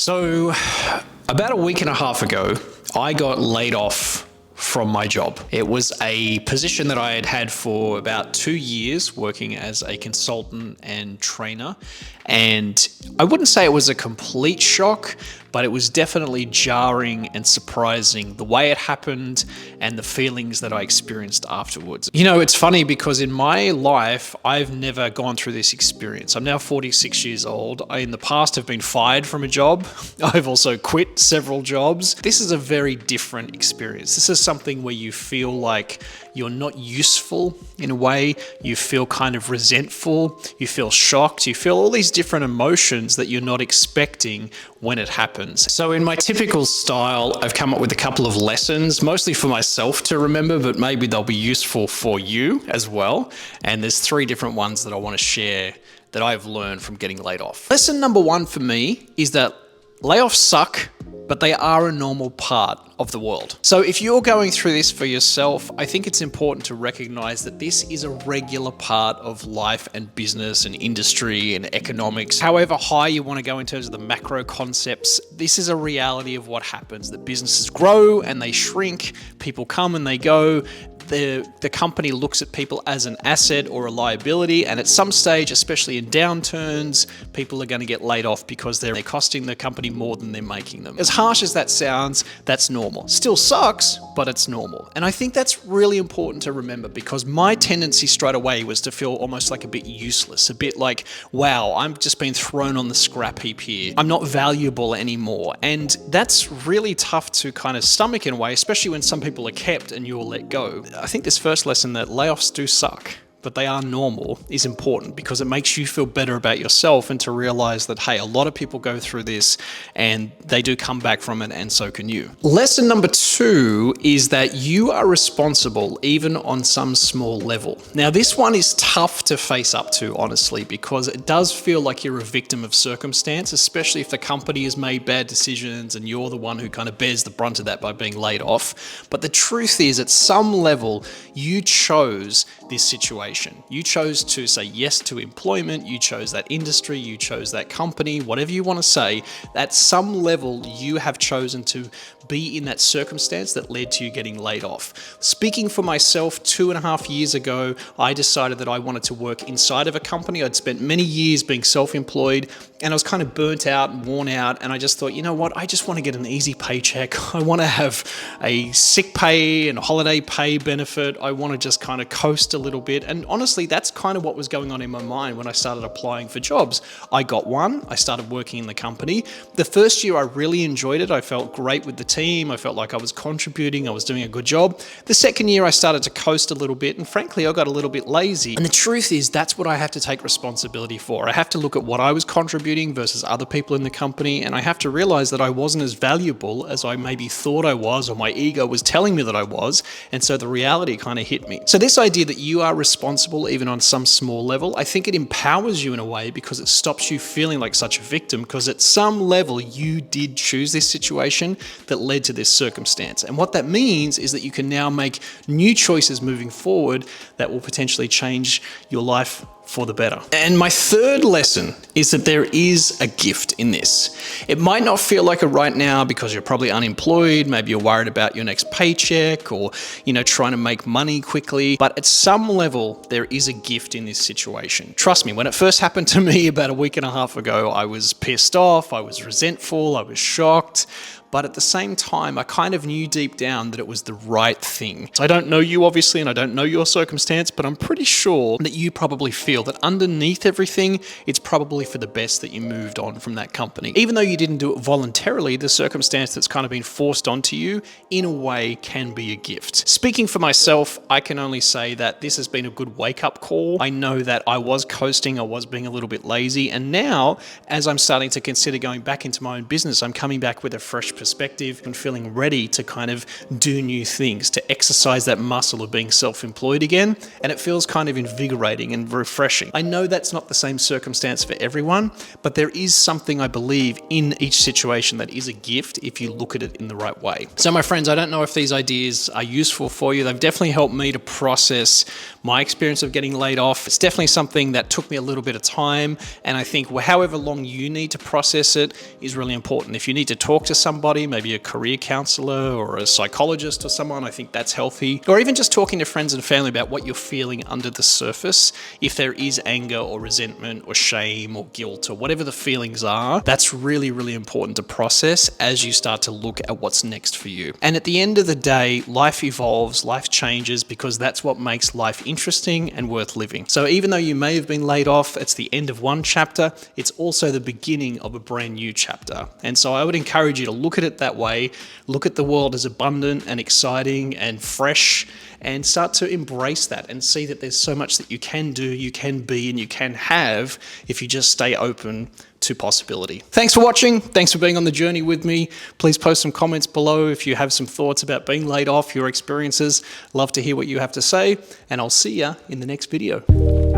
So, about a week and a half ago, I got laid off from my job. It was a position that I had had for about 2 years working as a consultant and trainer. And I wouldn't say it was a complete shock, but it was definitely jarring and surprising the way it happened and the feelings that I experienced afterwards. You know, it's funny because in my life, I've never gone through this experience. I'm now 46 years old. I, in the past, have been fired from a job. I've also quit several jobs. This is a very different experience. This is something where you feel like you're not useful in a way. You feel kind of resentful. You feel shocked. You feel all these different emotions that you're not expecting when it happens. So in my typical style, I've come up with a couple of lessons, mostly for myself to remember, but maybe they'll be useful for you as well. And there's 3 different ones that I want to share that I've learned from getting laid off. Lesson number 1 for me is that layoffs suck, but they are a normal part of the world. So if you're going through this for yourself, I think it's important to recognize that this is a regular part of life and business and industry and economics. However high you want to go in terms of the macro concepts, this is a reality of what happens. That businesses grow and they shrink, people come and they go. The company looks at people as an asset or a liability, and at some stage, especially in downturns, people are going to get laid off because they're costing the company more than they're making them. As harsh as that sounds, that's normal. Still sucks, but it's normal. And I think that's really important to remember because my tendency straight away was to feel almost like a bit useless, a bit like, wow, I'm just being thrown on the scrap heap here. I'm not valuable anymore. And that's really tough to kind of stomach in a way, especially when some people are kept and you're let go. I think this first lesson that layoffs do suck, but they are normal, is important because it makes you feel better about yourself and to realize that, hey, a lot of people go through this and they do come back from it, and so can you. Lesson number 2 is that you are responsible even on some small level. Now, this one is tough to face up to, honestly, because it does feel like you're a victim of circumstance, especially if the company has made bad decisions and you're the one who kind of bears the brunt of that by being laid off. But the truth is, at some level, you chose this situation. You chose to say yes to employment, you chose that industry, you chose that company, whatever you want to say. At some level, you have chosen to be in that circumstance that led to you getting laid off. Speaking for myself, 2.5 years ago, I decided that I wanted to work inside of a company. I'd spent many years being self-employed and I was kind of burnt out and worn out. And I just thought, you know what? I just want to get an easy paycheck. I want to have a sick pay and a holiday pay benefit. I want to just kind of coast a little bit. And honestly, that's kind of what was going on in my mind when I started applying for jobs. I got one. I started working in the company. The first year, I really enjoyed it. I felt great with the team. I felt like I was contributing. I was doing a good job. The second year, I started to coast a little bit. And frankly, I got a little bit lazy. And the truth is, that's what I have to take responsibility for. I have to look at what I was contributing versus other people in the company. And I have to realize that I wasn't as valuable as I maybe thought I was, or my ego was telling me that I was. And so the reality kind of hit me. So this idea that you are responsible even on some small level, I think it empowers you in a way because it stops you feeling like such a victim, because at some level you did choose this situation that led to this circumstance. And what that means is that you can now make new choices moving forward that will potentially change your life for the better. And my third lesson is that there is a gift in this. It might not feel like it right now because you're probably unemployed, maybe you're worried about your next paycheck or, trying to make money quickly, but at some level, there is a gift in this situation. Trust me, when it first happened to me about a week and a half ago, I was pissed off, I was resentful, I was shocked. But at the same time, I kind of knew deep down that it was the right thing. So I don't know you, obviously, and I don't know your circumstance, but I'm pretty sure that you probably feel that underneath everything, it's probably for the best that you moved on from that company. Even though you didn't do it voluntarily, the circumstance that's kind of been forced onto you, in a way, can be a gift. Speaking for myself, I can only say that this has been a good wake-up call. I know that I was coasting, I was being a little bit lazy, and now, as I'm starting to consider going back into my own business, I'm coming back with a fresh perspective and feeling ready to kind of do new things, to exercise that muscle of being self-employed again. And it feels kind of invigorating and refreshing. I know that's not the same circumstance for everyone, but there is something I believe in each situation that is a gift if you look at it in the right way. So my friends, I don't know if these ideas are useful for you. They've definitely helped me to process my experience of getting laid off. It's definitely something that took me a little bit of time, and I think however long you need to process it is really important. If you need to talk to somebody, maybe a career counselor or a psychologist or someone, I think that's healthy. Or even just talking to friends and family about what you're feeling under the surface. If there is anger or resentment or shame or guilt or whatever the feelings are, that's really, really important to process as you start to look at what's next for you. And at the end of the day, life evolves, life changes, because that's what makes life interesting and worth living. So even though you may have been laid off, it's the end of one chapter, it's also the beginning of a brand new chapter. And so I would encourage you to look at it that way, look at the world as abundant and exciting and fresh, and start to embrace that and see that there's so much that you can do, you can be, and you can have if you just stay open to possibility. Thanks for watching. Thanks for being on the journey with me. Please post some comments below if you have some thoughts about being laid off, your experiences. Love to hear what you have to say, and I'll see ya in the next video.